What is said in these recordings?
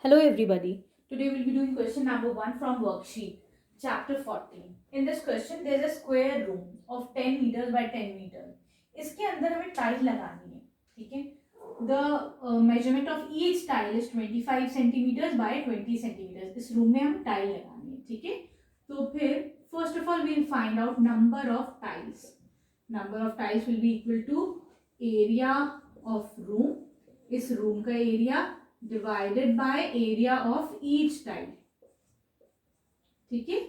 Hello everybody. Today we'll be doing question number 1 from worksheet chapter 14. In this question there is a square room of 10 meters by 10 meters. इसके अंदर हमें tile लगानी है, ठीक है. The measurement of each tile is 25 centimeters by 20 centimeters. इस room में हम टाइल लगानी है, ठीक है. तो फिर first of all we'll find out number of tiles. Number of tiles will be equal to area of room. इस रूम का area divided by area of each tile, ठीक है.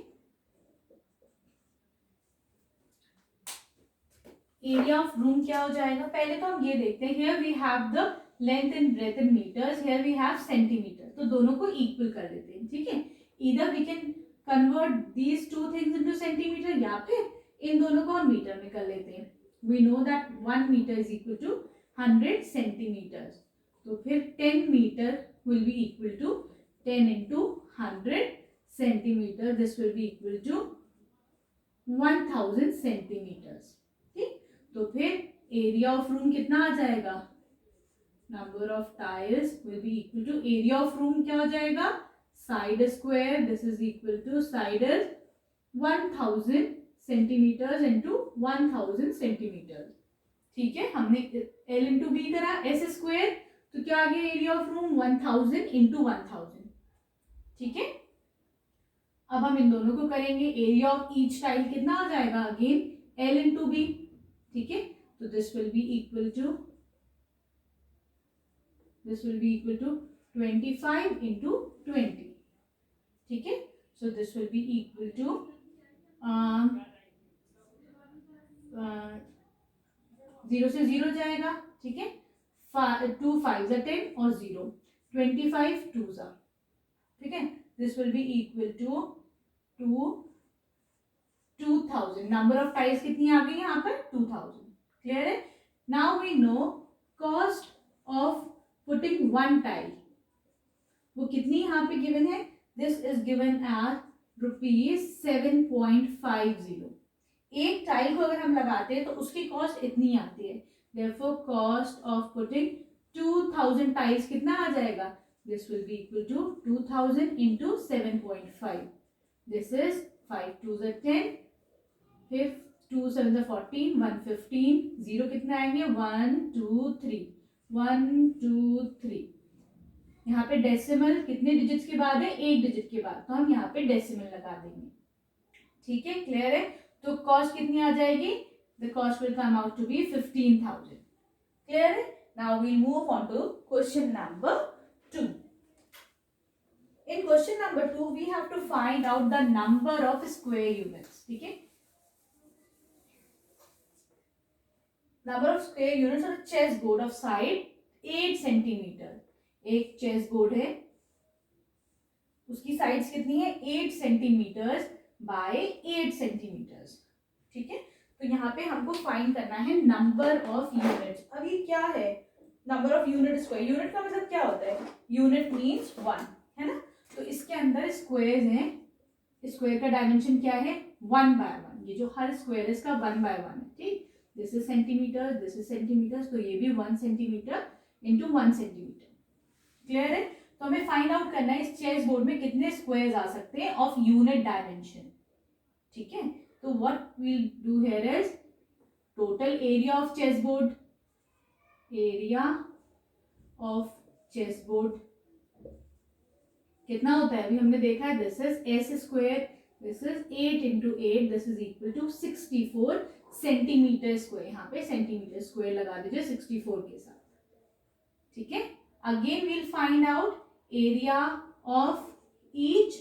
एरिया ऑफ रूम क्या हो जाएगा, पहले तो हम ये देखते हैं. Here we have the length and breadth in metres, here we have centimetre. तो दोनों को इक्वल कर देते हैं, ठीक है. इधर we can convert these two things into centimetre, या फिर इन दोनों को हम मीटर में कर लेते हैं. We know that 1 metre is equal to 100 centimetres. तो फिर 10 metre will be equal to 10 into 100 centimeter. This will be equal to 1000 centimeters. ठीक. तो फिर एरिया ऑफ रूम कितना आ जाएगा, number of tiles will be equal to area of room क्या हो जाएगा, side square. This is equal to side is 1000 centimetres into 1000 centimetre. ठीक है. हमने L इंटू बी करा, एस स्क्वायर. तो क्या आ गया एरिया ऑफ रूम 1000 इंटू 1000, ठीक है. अब हम इन दोनों को करेंगे. एरिया ऑफ ईच टाइल कितना आ जाएगा, अगेन L इंटू बी, ठीक है. तो this will be equal to 25 into 20, ठीक है. So this will be equal to 0 से 0 जाएगा, ठीक है. 2 5 10 और 0, 25 2 जा, ठीक है. This will be equal to 2000. Number of tiles कितनी आ गई यहाँ पर, 2000. क्लियर है. Now we know cost of putting one tile. वो कितनी यहाँ पे गिवन है, दिस इज गिवन एट ₹7.50. एक टाइल को अगर हम लगाते हैं तो उसकी कॉस्ट इतनी आती है. Therefore, cost of putting 2000 tiles कितना आ जाएगा, this will be equal to 2000 into 7.5. This is 5 2s are 10, फिर 2 7s are 14, 115, 0 कितना आएंगे 1 2 3, 1 2 3. यहाँ पे डेसिमल कितने डिजिट्स के बाद है, 8 डिजिट के बाद. तो हम यहाँ पे डेसिमल लगा देंगे, ठीक है. क्लियर है. तो कॉस्ट कितनी आ जाएगी, the cost will come out to be 15,000. Clear? Now we'll move on to question number 2. In question number 2, we have to find out the number of square units. ठीक है. Number of square units on a chessboard of side 8 centimeter. एक chessboard है, उसकी sides कितनी है, 8 centimetres bye 8 centimetres, ठीक है. तो यहाँ पे हमको फाइंड करना है नंबर ऑफ यूनिट्स. अब ये क्या है, number of unit square. Unit का मतलब क्या होता है, यूनिट मीन्स 1, है ना. तो इसके अंदर स्क्वायर्स हैं. स्क्वायर का डायमेंशन क्या है, 1 बाय 1. ये जो हर स्क्वायर है इसका 1 बाय 1 है, ठीक. This is centimetre, this is centimetre. तो ये भी 1 सेंटीमीटर इंटू 1 सेंटीमीटर. क्लियर है. तो हमें फाइंड आउट करना है इस चेस बोर्ड में कितने स्क्वायर्स आ सकते हैं ऑफ यूनिट डायमेंशन, ठीक है. So what we'll do here is total area of chessboard. Area of chessboard कितना होता है, अभी हमने देखा है. This is S square, this is 8 into 8, this is equal to 64 centimetre square. यहाँ पे सेंटीमीटर स्क्वायर लगा दीजिए 64 के साथ, ठीक है. Again we'll find out area of each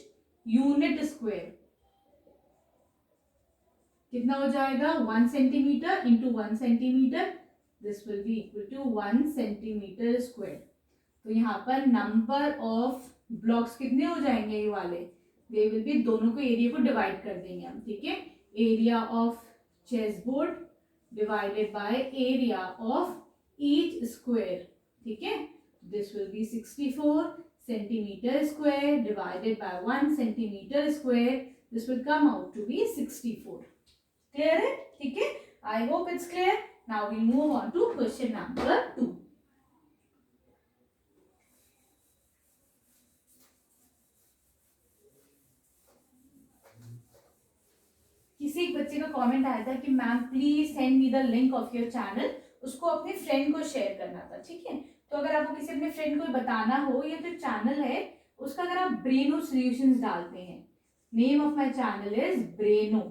unit square. कितना हो जाएगा, 1 centimetre into 1 centimetre. This will be equal to 1 centimetre square. तो यहाँ पर नंबर ऑफ ब्लॉक्स कितने हो जाएंगे, ये वाले दे विल बी, दोनों को एरिया को डिवाइड कर देंगे हम, ठीक है. Area of chessboard divided by area of each square, ठीक है. This will be 64 centimetre square divided by 1 centimetre square. This will come out to be 64. Clear it? ठीक है. I hope it's clear. Now we'll move on to question number 2. किसी एक बच्चे का comment आया था कि ma'am please send me the link of your channel, उसको अपने फ्रेंड को शेयर करना था, ठीक है। तो अगर आपको किसी अपने फ्रेंड को बताना हो, ये जो चैनल है उसका अगर आप ब्रेनो सॉल्यूशंस डालते हैं, name of my channel is Braino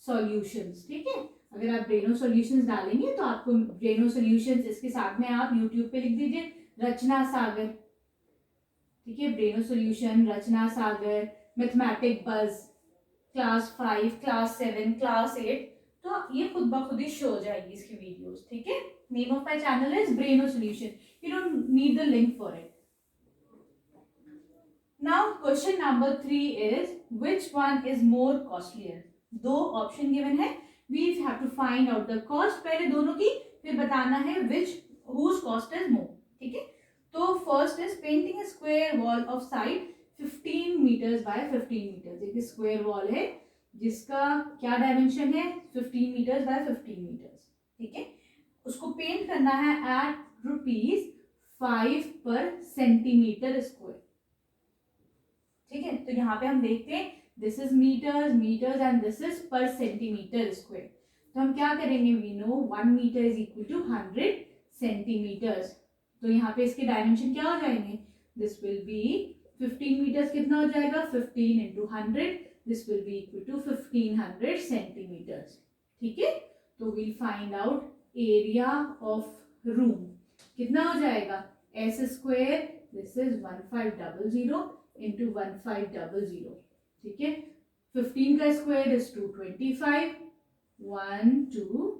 solutions, ठीक है। अगर आप ब्रेनो सॉल्यूशंस डालेंगे तो आपको ब्रेनो सॉल्यूशंस, इसके साथ में आप यूट्यूब पे लिख दीजिए रचना सागर, ठीक है। ब्रेनो सॉल्यूशन, रचना सागर, मैथमेटिक बज, क्लास 5, क्लास 7, क्लास 8, तो ये खुद ब खुद ही शो हो जाएगी इसकी वीडियोस, ठीक है। Name of my channel is Braino solution, you don't need the link for it. Now question number 3 is which one is more costlier. दो ऑप्शन गिवन है, we have to find out the cost पहले दोनों की, फिर बताना है which whose cost is more, ठीक है। तो first is painting a square wall of side 15 metres by 15 metres. देखिए स्क्वायर वॉल है जिसका क्या डायमेंशन है 15 मीटर्स बाय 15 मीटर्स, ठीक है। उसको पेंट करना है एट ₹5 पर सेंटीमीटर स्क्वायर, ठीक है। तो यहाँ पे हम देखते हैं this is metres, metres and this is per centimetre square. तो हम क्या करेंगे, we know 1 metre is equal to 100 centimetres. तो यहाँ पे इसके डायमेंशन क्या हो जाएंगे, दिस विल बी 15 मीटर्स कितना हो जाएगा 15 into 100, this will be equal to 1500 centimetres, ठीक है। तो we'll find out area of room कितना हो जाएगा, S square, this is 1500 into 1500, ठीक है। 15 का स्क्वायर इज 225, 1 2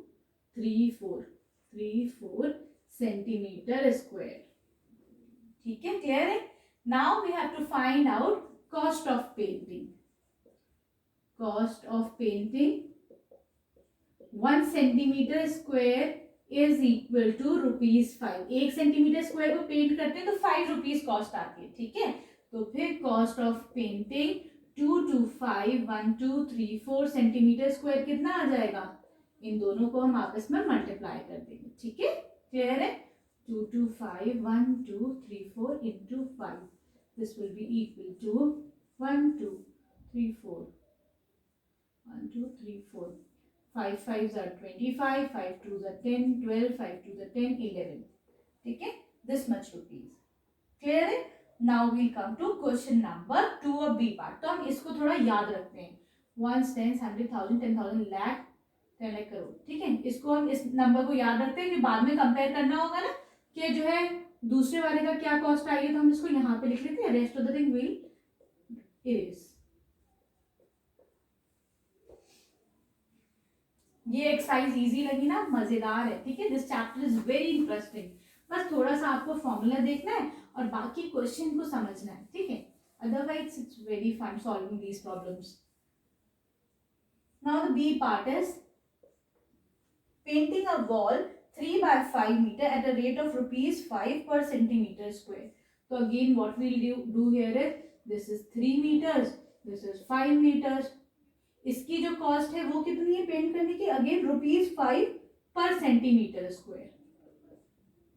3 4 सेंटीमीटर स्क्वायर, ठीक है। क्लियर है। Now we have to find out cost of painting. Cost of painting 1 centimetre square is equal to ₹5। 1 centimetre square को पेंट करते हैं तो ₹5 कॉस्ट आती है, ठीक है। तो फिर cost of painting 2 2 5 1 2 3 4 centimetre square कितना आ जाएगा, इन दोनों को हम आपस में मल्टीप्लाई कर देंगे, ठीक है। क्लियर है। 2 2 5 1 2 3 4 into 5, this will be equal to 1 2 3 4 1 2 3 4 5 5s are 25, 5 2s are 10, 12, 5 2s are 10, 11, ठीक है। This much rupees. क्लियर है। Now we come to question number 2 of B part. तो हम इसको थोड़ा याद रखते हैं, 1 10 100 1000 10,000 लाख 10 लाख करोड़, ठीक है। इसको हम इस नंबर को याद रखते हैं कि बाद में कंपेयर करना होगा ना कि जो है दूसरे वाले का क्या कॉस्ट आई है, तो हम इसको यहाँ पे लिख लेते हैं, rest of the thing will erase. ये एक्सरसाइज इजी लगी ना, मजेदार है, ठीक है। This chapter is very interesting, बस थोड़ा सा आपको फॉर्मूला देखना है और बाकी क्वेश्चन को समझना है, ठीक है। Otherwise it's very fun solving these problems. Now the B part is painting a wall 3 by 5 meter at a rate of ₹5 per centimeter square. So again what we'll do here is this is 3 meters, this is 5 meters. इसकी जो cost है वो कितनी है paint करने की, again ₹5 पर centimetre square,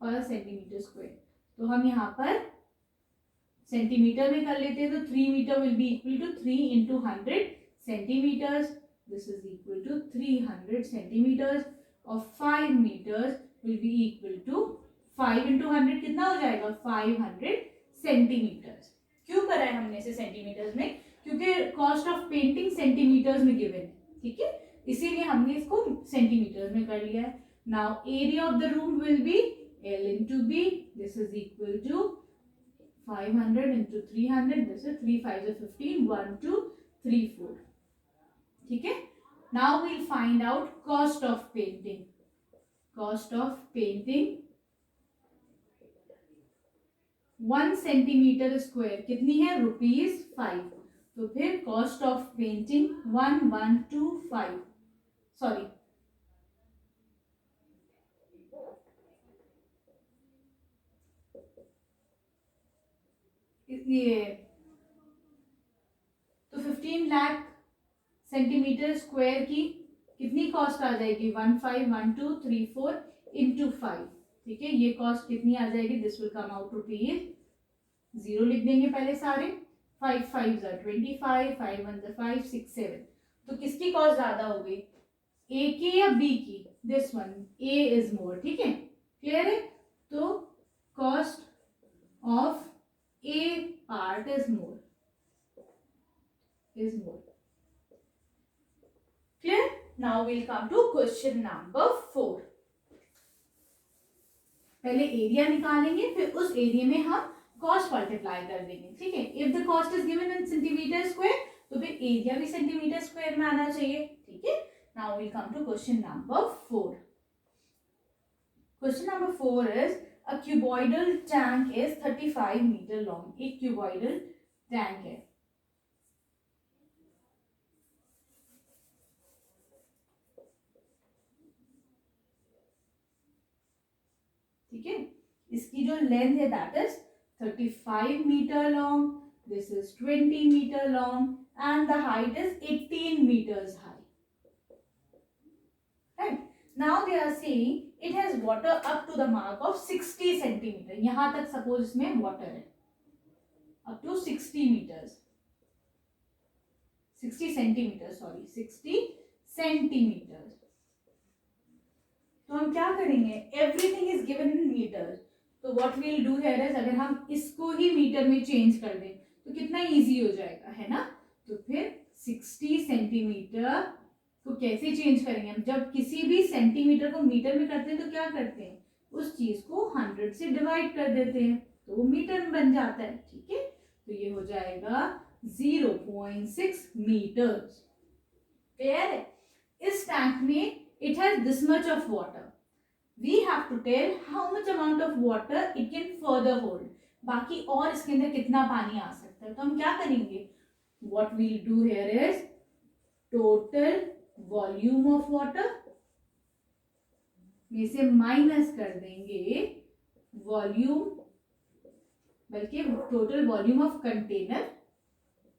पर सेंटीमीटर स्क्वायर। तो हम यहाँ पर सेंटीमीटर में कर लेते हैं, तो 3 metre will be equal to 3 into 100 centimetres, this is equal to 300 centimetres, और 5 metres will be equal to 5 into 100 कितना हो जाएगा 500 सेंटीमीटर्स। क्यों करा है हमने इसे सेंटीमीटर्स में, क्योंकि कॉस्ट ऑफ पेंटिंग सेंटीमीटर्स में गिवन है, ठीक है, इसीलिए हमने इसको सेंटीमीटर्स में कर लिया है। Now area of the room will be L into B, this is equal to 500 into 300, this is 3 5 is 15, 1 2 3 4, ठीक है। Now we'll find out cost of painting. Cost of painting 1 centimetre square कितनी है ₹5। तो फिर कॉस्ट ऑफ पेंटिंग 1125, सॉरी ये तो 15 lakh centimetre square की कितनी कॉस्ट आ जाएगी 151234 इंटू 5, ठीक है। ये कॉस्ट कितनी आ जाएगी, दिस विल कम आउट ₹0 लिख देंगे पहले सारे, 5 5s are 25, 5 1s are 5 6 7, तो किसकी कॉस्ट ज्यादा हो गई, ए की या बी की, this one, A is more, ठीक है, क्लियर है। तो cost of A part is more, clear. Now we'll come to question number 4। पहले एरिया निकालेंगे, फिर उस एरिया में हम कॉस्ट मल्टीप्लाई कर देंगे, ठीक है। If the cost is given in centimetre square, तो फिर एरिया भी सेंटीमीटर स्क्वायर में आना चाहिए, ठीक है। Now we'll come to question number 4। Question number 4 is a cuboidal tank is 35 metre long. एक क्यूबॉइडल टैंक है, ठीक है। इसकी जो लेंथ है that is 35 metre long, this is 20 metre long and the height is 18 meters high, right? Now they are saying it has water up to the mark of 60 centimeter। यहां तक suppose इसमें water है up to 60 meters, 60 centimeters, sorry 60 centimeters। तो हम क्या करेंगे, everything is given in metre, तो what we'll do here is, अगर हम इसको ही मीटर में चेंज कर दें तो कितना इजी हो जाएगा, है ना। तो फिर 60 सेंटीमीटर को कैसे चेंज करेंगे हम, जब किसी भी सेंटीमीटर को मीटर में करते हैं तो क्या करते हैं, उस चीज को 100 से डिवाइड कर देते हैं तो वो मीटर में बन जाता है, ठीक है। तो ये हो जाएगा 0.6 मीटर्स, क्लियर है। इस टैंक में it has this much of water, we have to tell how much amount of water it can further hold, बाकी और इसके अंदर कितना पानी आ सकता है। तो हम क्या करेंगे, what we'll do here is total volume of water में से माइनस कर देंगे वॉल्यूम, बल्कि total volume of container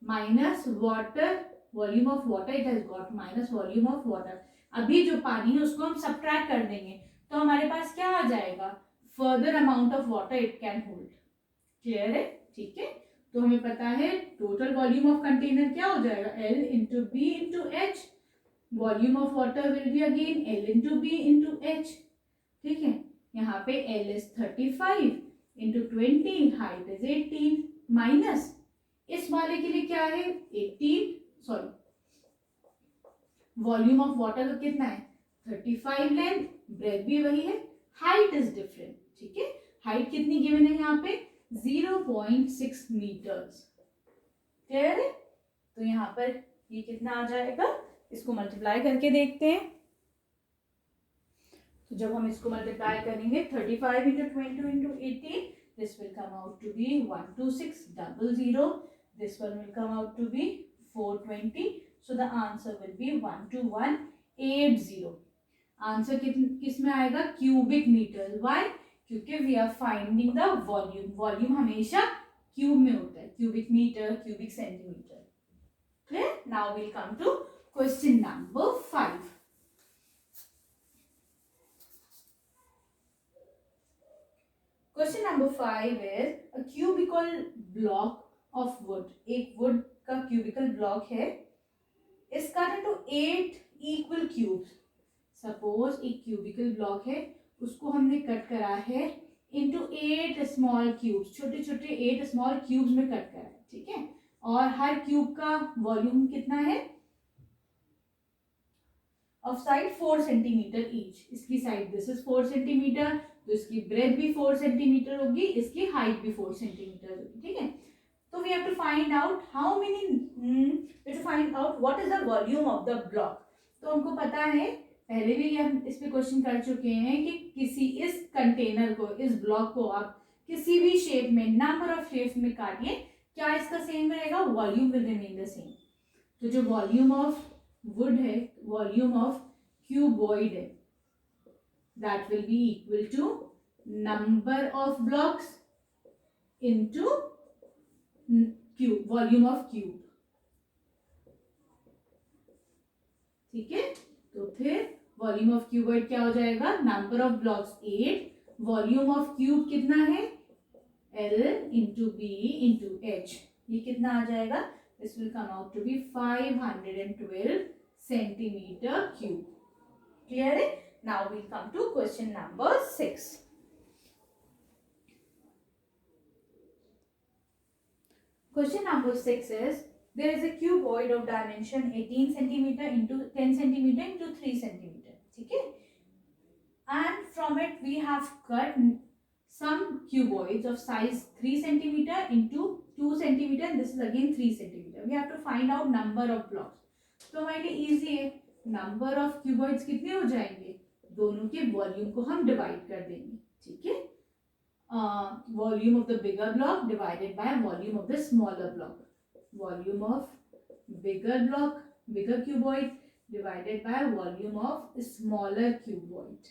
minus water, volume of water it has got minus volume of water. अभी जो पानी है उसको हम सब्ट्रैक्ट कर देंगे तो हमारे पास क्या आ जाएगा, further amount of water it can hold, clear है, ठीक है। तो हमें पता है टोटल वॉल्यूम ऑफ कंटेनर क्या हो जाएगा, L into B into H, volume of water will be again L into B into H, ठीक है। यहाँ पे L is 35 into 20, height is 18, minus इस वाले के लिए क्या है 18, सॉरी वॉल्यूम ऑफ वाटर तो कितना है 35 लेंथ, ब्रेथ भी वही है, हाइट इज डिफरेंट, ठीक है। हाइट कितनी गिवन है यहाँ पे 0.6 मीटर्स, क्लियर है। तो यहाँ पर ये कितना आ जाएगा, इसको मल्टीप्लाई करके देखते हैं। तो जब हम इसको मल्टीप्लाई करेंगे 35 into 20 into 18, this will come out to be 12600, this one will come out to be 420, so the answer will be 12180। Answer किस में आएगा, क्यूबिक मीटर, व्हाई, क्योंकि we are finding the volume, volume हमेशा cube में होता है, cubic metre, cubic centimetre, clear. Now we'll come to question number 5। Question number 5 is a cubical block of wood. एक wood का क्यूबिकल ब्लॉक है, is cut into 8 equal cubes. Suppose एक क्यूबिकल block है, उसको हमने कट करा है इनटू 8 स्मॉल क्यूब्स, छोटे छोटे 8 स्मॉल क्यूब्स में कट करा है, ठीक है। और हर क्यूब का वॉल्यूम कितना है, ऑफ साइड 4 सेंटीमीटर ईच। इसकी साइड दिस इज 4 सेंटीमीटर, तो इसकी ब्रेथ भी 4 सेंटीमीटर होगी, इसकी हाइट भी 4 सेंटीमीटर होगी, ठीक है। तो we have to find out how many, to find out what is the volume of the block. तो हमको पता है, पहले भी हम इस पे क्वेश्चन कर चुके हैं कि किसी इस कंटेनर को, इस ब्लॉक को आप किसी भी शेप में, नंबर ऑफ शेप्स में काटिए, क्या इसका सेम रहेगा, volume will remain the same. तो जो वॉल्यूम ऑफ वुड है, वॉल्यूम ऑफ क्यूबॉइड है, that will be equal to number of blocks into cube, volume of cube, ठीक है। तो फिर वॉल्यूम ऑफ क्यूबॉइड क्या हो जाएगा, number of blocks 8, volume of cube कितना है L into B into H, ये कितना आ जाएगा this will come out to be 512 centimeter cube. Clear it? Now we'll come to question number 6. Question number 6 is, there is a cuboid of dimension 18 centimeter into 10 centimeter into 3 centimeter. Okay? And from it we have cut some cuboids of size 3 centimeter into 2 centimeter, and this is again 3 centimeter. We have to find out number of blocks. तो हमारे लिए easy है, number of cuboids कितने हो जाएंगे, दोनों के volume को हम डिवाइड कर देंगे. ठीक है, volume of the bigger block divided by volume of the smaller block. Volume of bigger block, bigger cuboid divided by volume of smaller cuboid.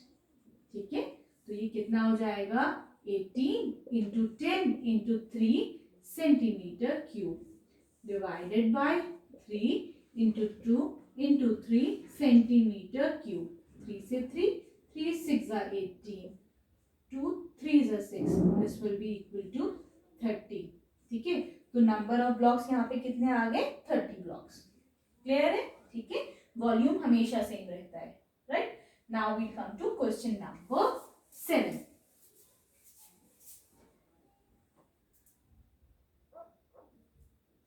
ठीक है, तो ये कितना हो जाएगा, 18 into 10 into 3 centimetre cube divided by 3 into 2 into 3 centimetre cube. 3 से 3, 3 6 are 18, 2 3 are 6, this will be equal to 30. ठीक है, तो नंबर ऑफ ब्लॉक्स यहाँ पे कितने आ गए, 30 ब्लॉक्स. क्लियर है? ठीक है, वॉल्यूम हमेशा सेम रहता है. Right, now we come to question number 7.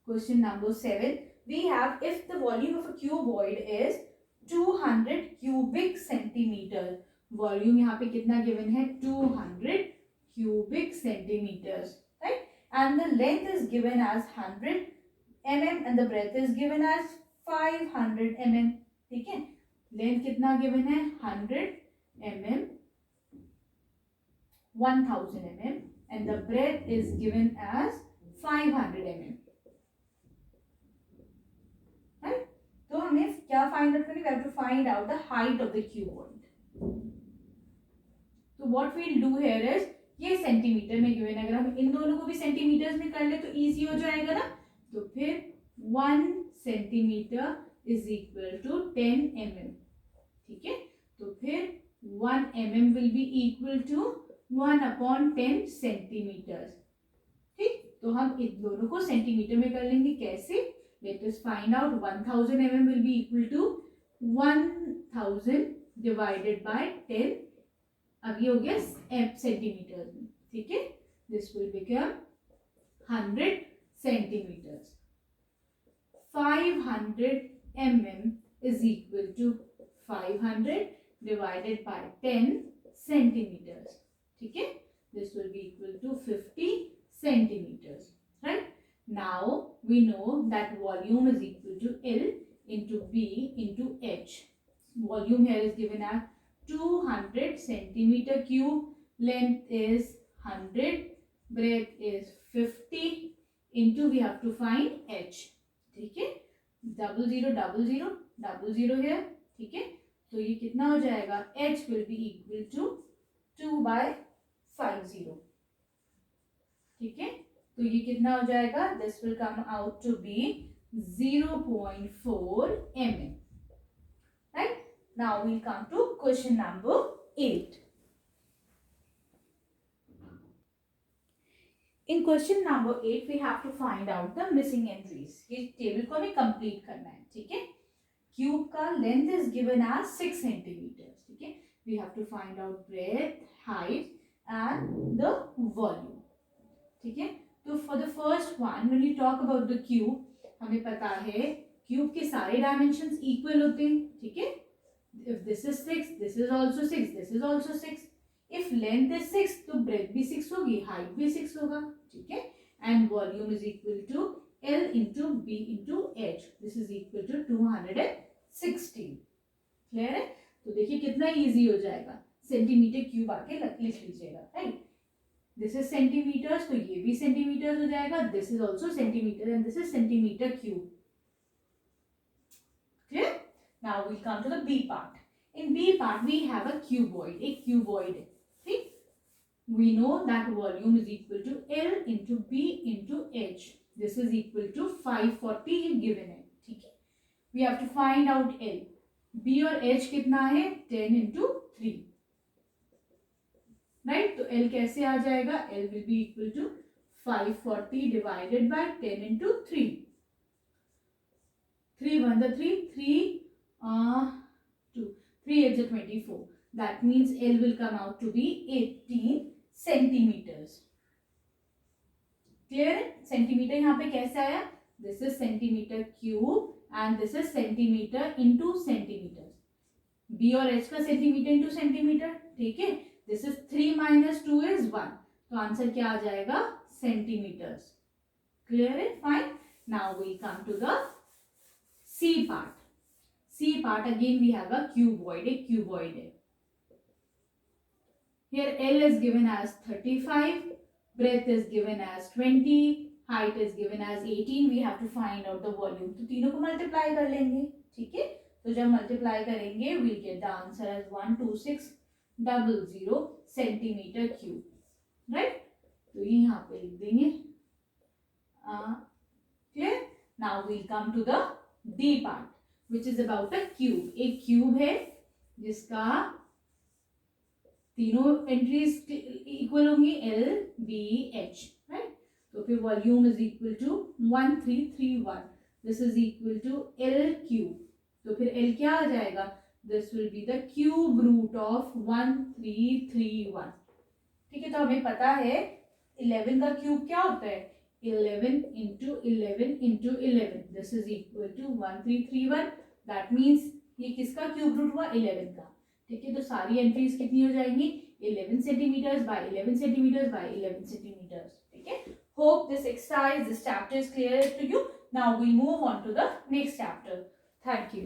Question number 7. We have, if the volume of a cuboid is 200 cubic centimeter. Volume यहाँ पे कितना गिवन है, 200 cubic centimeters, right? And the length is given as 100 mm and the breadth is given as 500 mm. ठीक है, length कितना given है, 100 mm, 1000 mm, and the breadth is given as 500 mm. Right? तो हमें क्या फाइंड आउट करनी, we have to find out the height of the cuboid. तो what we'll do here is, ये सेंटीमीटर में गिवन, अगर हम इन दोनों को भी सेंटीमीटर्स में कर ले तो इजी हो जाएगा ना. तो फिर 1 centimetre is equal to 10 mm. ठीक है, तो फिर 1 mm will be equal to 1/10 centimetres. ठीक, तो हम इन दोनों को सेंटीमीटर में कर लेंगे. कैसे, let us find out. 1000 mm will be equal to 1000 divided by 10. अब ये हो गया सेंटीमीटर में. ठीक है, this will become 100 centimetres. 500 mm is equal to 500 divided by 10 centimeters. ठीक है, this will be equal to 50 centimeters. Right, now we know that volume is equal to L into B into H. Volume here is given as 200 centimeter cube, length is 100, breadth is 50, into we have to find H. ठीक है, 00 00 00 here. ठीक है, तो ये कितना हो जाएगा, H will be equal to 2/50. ठीक है, तो ये कितना हो जाएगा, this will come out to be 0.4 mm. Right, now we'll come to question number 8. In question number 8 we have to find out the missing entries. ये टेबल को हमें कंप्लीट करना है. ठीक है, क्यूब का length is given as 6 centimetre. ठीक है, we have to find out breadth, height and the volume. ठीक है, तो for the first one when you talk about the cube, हमें पता है क्यूब के सारे डायमेंशंस इक्वल होते हैं. ठीक है, if this is 6, this is also 6, this is also 6. If length is 6 तो ब्रेथ भी 6 होगी, हाइट भी 6 होगा. ठीक है, and volume is equal to L into B into H. This is equal to 216. Clear है? तो देखिए कितना इजी हो जाएगा, सेंटीमीटर क्यूब आके लिख लीजिएगा. राइट, दिस इज सेंटीमीटर्स, तो ये भी सेंटीमीटर्स हो जाएगा. This is also centimetre and this is centimetre cube. Clear? Now we come to the B part. In B part we have a cuboid. एक cuboid है. ठीक, we know that volume is equal to L into B into H. This is equal to 540 given है. ठीक है, we have to find out L. B और H कितना है, 10 into 3. Right, तो L कैसे आ जाएगा, L will be equal to 540 divided by 10 into 3. 3 1 the 3 3 2 3 8 the 24. That means L will come out to be 18 centimeters. Clear है? Centimetre यहाँ पे कैसे आया? This is centimetre cube and this is centimetre into centimetre. B और H का centimetre into centimetre. ठीक है, this is 3 minus 2 is 1. तो आंसर क्या आ जाएगा? सेंटीमीटर्स. क्लियर है? Fine. Now we come to the C part. C part again we have a cuboid. एक क्यूबॉइड है. Here L is given as 35, breadth is given as 20, height is given as 18. We have to find out the volume. तो तीनों को multiply कर लेंगे. ठीक है, तो जब मल्टीप्लाई करेंगे we'll get the answer as 12600 centimetre cube. Right, तो ये यहाँ पे लिख देंगे. Clear. Now we'll come to the D part which is about a cube. एक क्यूब है जिसका तीनों एंट्रीज इक्वल होंगी L, B, H. राइट, तो फिर volume is equal to 1331. This is equal to L cube. तो फिर L क्या आ जाएगा? This will be the cube root of 1331. ठीक है, तो हमें पता है 11 का क्यूब क्या होता है? 11 into 11 into 11. This is equal to 1331. That means ये किसका क्यूब रूट हुआ? 11 का. ठीक है, तो सारी एंट्रीज कितनी हो जाएंगी? 11 centimetres by 11 centimetres by 11 centimetres. ठीक है, hope this exercise, this chapter is clear to you. Now we move on to the next chapter. Thank you.